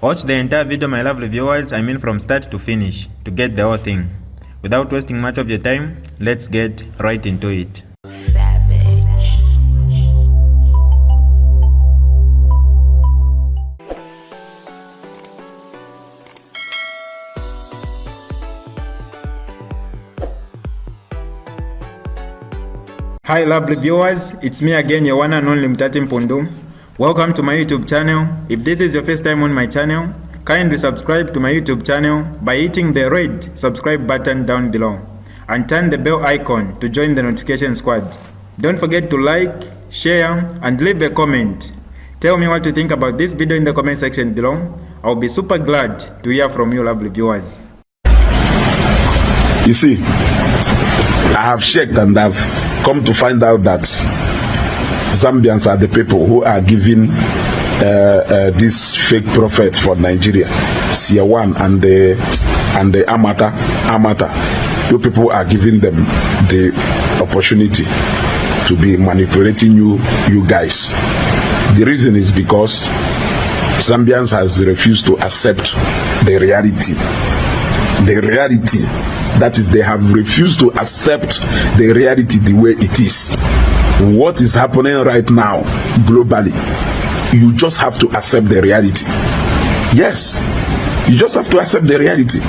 Watch the entire video, my lovely viewers, I mean from start to finish, to get the whole thing. Without wasting much of your time, let's get right into it. Hi lovely viewers, it's me again, your one and only Mutati Mpundu. Welcome to my YouTube channel. If this is your first time on my channel, kindly subscribe to my YouTube channel by hitting the red subscribe button down below and turn the bell icon to join the notification squad. Don't forget to like, share and leave a comment. Tell me what you think about this video in the comment section below. I'll be super glad to hear from you lovely viewers. You see, I have checked and I've come to find out that Zambians are the people who are giving this fake prophet for Nigeria, Seer and the Amata. You people are giving them the opportunity to be manipulating you guys. The reason is because Zambians has refused to accept the reality. The reality. That is, they have refused to accept the reality the way it is. What is happening right now globally, you just have to accept the reality. Yes, you just have to accept the reality.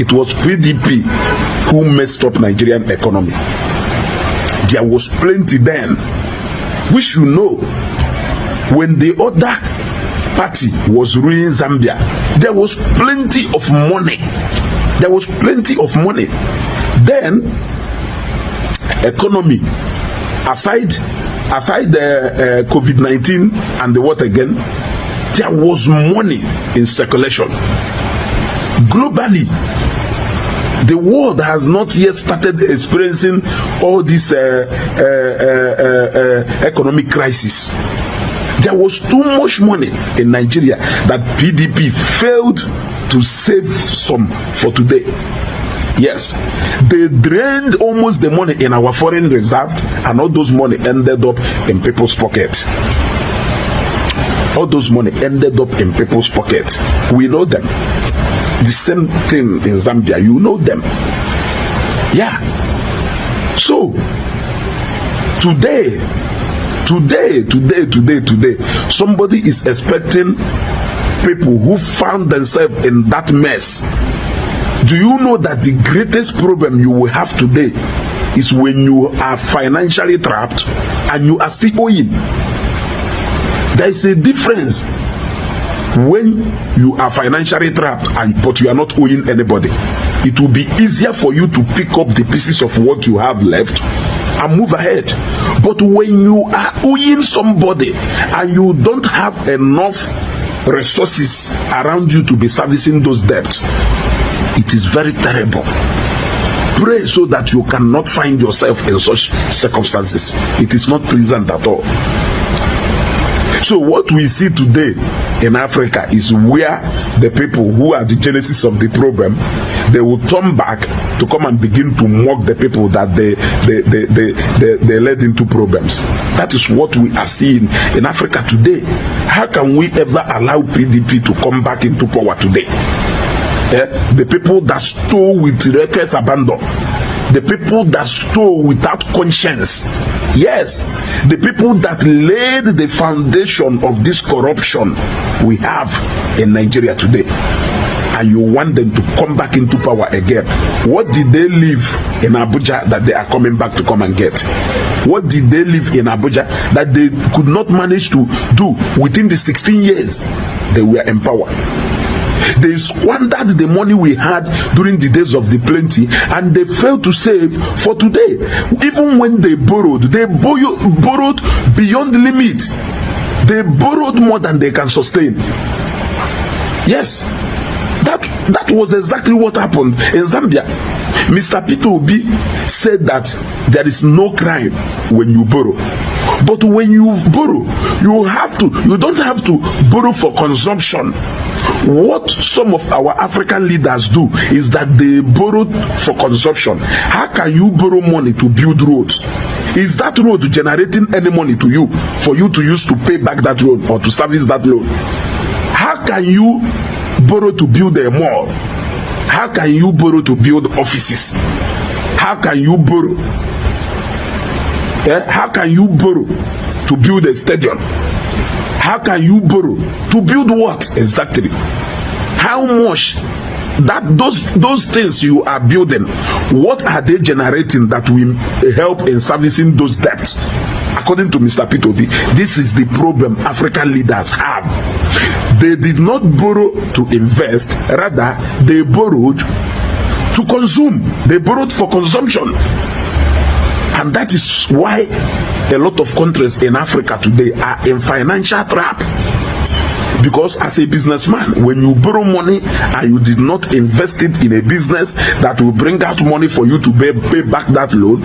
It was PDP who messed up Nigerian economy. There was plenty then, which you know, when the other party was ruling Zambia, there was plenty of money. There was plenty of money. Then, economy, aside the COVID-19 and the what again, there was money in circulation. Globally, the world has not yet started experiencing all this economic crisis. There was too much money in Nigeria that PDP failed to save some for today. Yes, they drained almost the money in our foreign reserve, and all those money ended up in people's pocket. All those money ended up in people's pocket. We know them. The same thing in Zambia, you know them. Yeah. So today, somebody is expecting people who found themselves in that mess. Do you know that the greatest problem you will have today is when you are financially trapped and you are still owing? There is a difference when you are financially trapped but you are not owing anybody. It will be easier for you to pick up the pieces of what you have left and move ahead. But when you are owing somebody and you don't have enough resources around you to be servicing those debts, it is very terrible. Pray so that you cannot find yourself in such circumstances. It is not pleasant at all. So what we see today in Africa is where the people who are the genesis of the problem, they will turn back to come and begin to mock the people that they led into problems. That is what we are seeing in Africa today. How can we ever allow PDP to come back into power today? The people that stole with reckless abandon, the people that stole without conscience, yes, the people that laid the foundation of this corruption we have in Nigeria today, and you want them to come back into power again. What did they leave in Abuja that they are coming back to come and get? What did they leave in Abuja that they could not manage to do within the 16 years they were in power? They squandered the money we had during the days of the plenty, and they failed to save for today. Even when they borrowed beyond the limit. They borrowed more than they can sustain. Yes, that was exactly what happened in Zambia. Mr. Peter Obi said that there is no crime when you borrow. But when you borrow, you don't have to borrow for consumption. What some of our African leaders do is that they borrow for consumption. How can you borrow money to build roads? Is that road generating any money to you for you to use to pay back that loan or to service that loan? How can you borrow to build a mall? How can you borrow to build offices? How can you borrow? How can you borrow to build a stadium? How can you borrow to build what exactly? How much that those things you are building, what are they generating that will help in servicing those debts? According to Mr. P2B, this is the problem African leaders have. They did not borrow to invest, rather they borrowed to consume. They borrowed for consumption. And that is why a lot of countries in Africa today are in financial trap. Because as a businessman, when you borrow money and you did not invest it in a business that will bring out money for you to pay back that loan,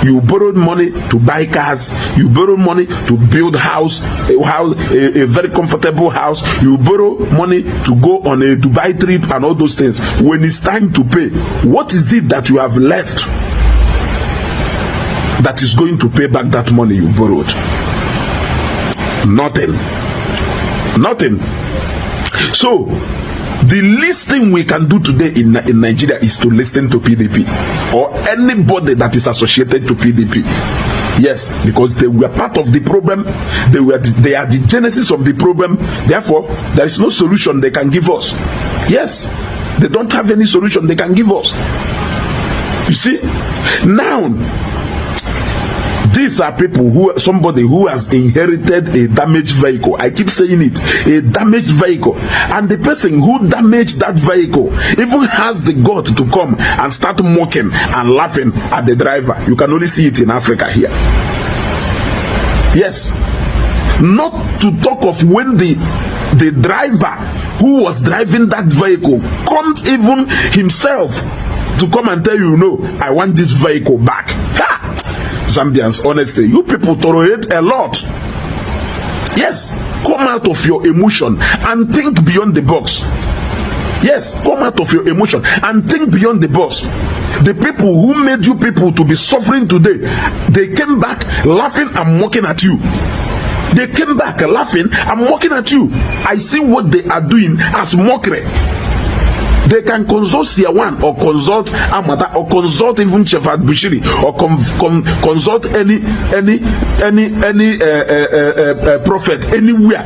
you borrowed money to buy cars, you borrow money to build a very comfortable house, you borrow money to go on a Dubai trip and all those things. When it's time to pay, what is it that you have left that is going to pay back that money you borrowed? Nothing. So the least thing we can do today in Nigeria is to listen to PDP or anybody that is associated to PDP. Yes, because they were part of the problem. They are the genesis of the problem. Therefore, there is no solution they can give us. Yes, they don't have any solution they can give us. You see, now these are people somebody who has inherited a damaged vehicle. I keep saying it, a damaged vehicle. And the person who damaged that vehicle even has the guts to come and start mocking and laughing at the driver. You can only see it in Africa here. Yes. Not to talk of when the driver who was driving that vehicle comes even himself to come and tell you, no, I want this vehicle back. Ha! Zambians, honestly, you people tolerate a lot. Yes, come out of your emotion and think beyond the box. Yes, come out of your emotion and think beyond the box. The people who made you people to be suffering today, they came back laughing and mocking at you. They came back laughing and mocking at you. I see what they are doing as mockery. They can consult Seer One or consult Amata or consult even Shepherd Bushiri or consult any prophet anywhere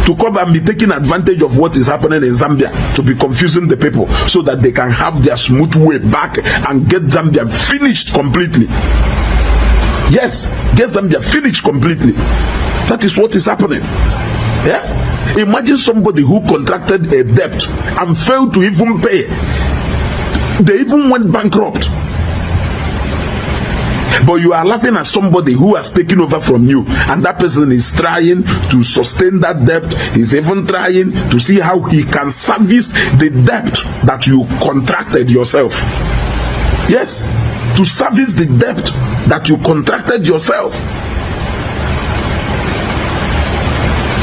to come and be taking advantage of what is happening in Zambia, to be confusing the people so that they can have their smooth way back and get Zambia finished completely. Yes, get Zambia finished completely. That is what is happening. Yeah. Imagine somebody who contracted a debt and failed to even pay. They even went bankrupt. But you are laughing at somebody who has taken over from you, and that person is trying to sustain that debt. He's even trying to see how he can service the debt that you contracted yourself. Yes, to service the debt that you contracted yourself.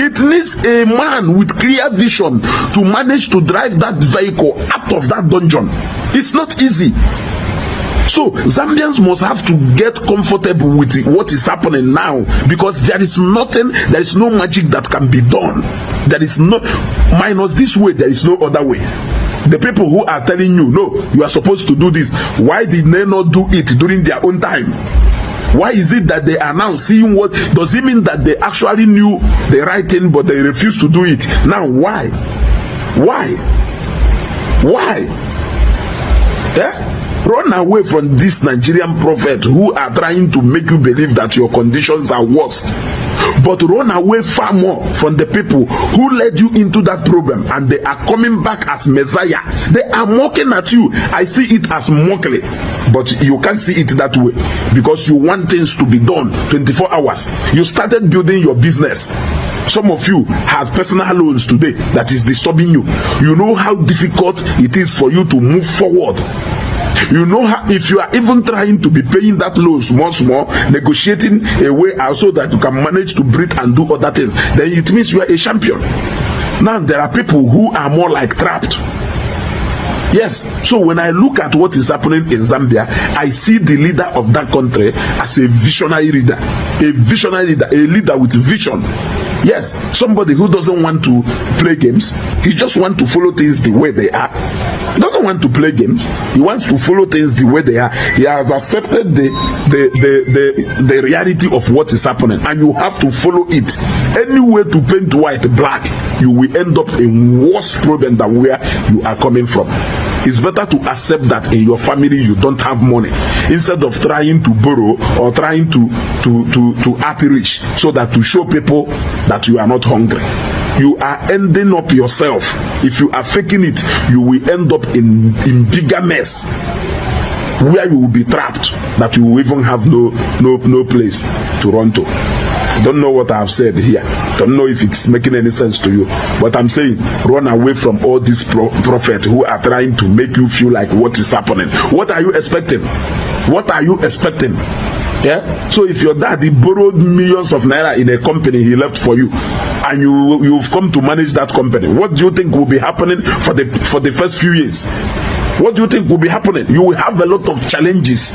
It needs a man with clear vision to manage to drive that vehicle out of that dungeon. It's not easy. So Zambians must have to get comfortable with what is happening now, because there is nothing, there is no magic that can be done. There is no, minus this way, there is no other way. The people who are telling you, no, you are supposed to do this, why did they not do it during their own time? Why is it that they are now seeing what? Does it mean that they actually knew the right thing but they refused to do it? Now why? Why? Yeah? Run away from this Nigerian prophet who are trying to make you believe that your conditions are worst. But run away far more from the people who led you into that problem, and they are coming back as Messiah. They are mocking at you. I see it as mockery, but you can't see it that way because you want things to be done 24 hours. You started building your business. Some of you have personal loans today that is disturbing you. You know how difficult it is for you to move forward. You know how, if you are even trying to be paying that loans once more, negotiating a way out so that you can manage to breathe and do other things, then it means you are a champion. Now there are people who are more like trapped. Yes, so when I look at what is happening in Zambia, I see the leader of that country as a visionary leader, a leader with vision. Yes, somebody who doesn't want to play games, he just wants to follow things the way they are. He doesn't want to play games. He wants to follow things the way they are. He has accepted the reality of what is happening, and you have to follow it. Any way to paint white black, you will end up in worse problem than where you are coming from. It's better to accept that in your family you don't have money, instead of trying to borrow or trying to act rich so that to show people that you are not hungry. You are ending up yourself. If you are faking it, you will end up in bigger mess, where you will be trapped, that you will even have no place to run to. Don't know what I have said here. Don't know if it's making any sense to you. But I'm saying, run away from all these prophets who are trying to make you feel like what is happening. What are you expecting? What are you expecting? Yeah. So if your daddy borrowed millions of naira in a company he left for you, and you've come to manage that company, what do you think will be happening for the first few years? What do you think will be happening? You will have a lot of challenges.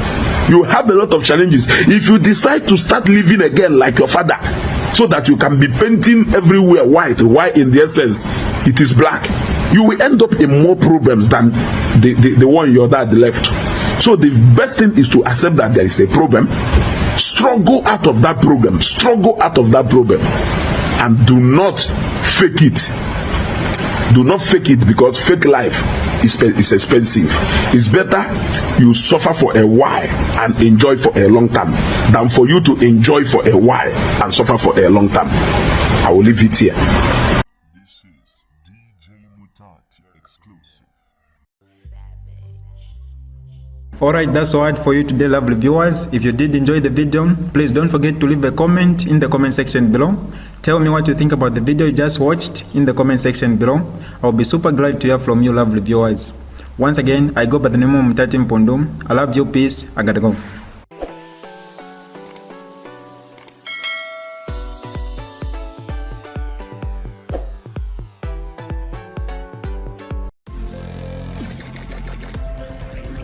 You will have a lot of challenges. If you decide to start living again like your father, so that you can be painting everywhere white, why in the essence it is black, you will end up in more problems than the one your dad left. So the best thing is to accept that there is a problem, struggle out of that problem, and do not fake it. Do not fake it, because fake life is expensive. It's better you suffer for a while and enjoy for a long time than for you to enjoy for a while and suffer for a long time. I will leave it here. This is DJ Mutati exclusive. Alright, that's all for you today, lovely viewers. If you did enjoy the video, please don't forget to leave a comment in the comment section below. Tell me what you think about the video you just watched in the comment section below. I'll be super glad to hear from you, lovely viewers. Once again, I go by the name of Mutati Mpundu. I love you, peace, I gotta go.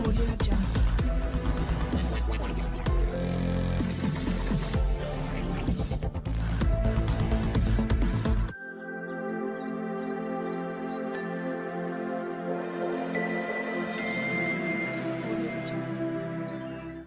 Audio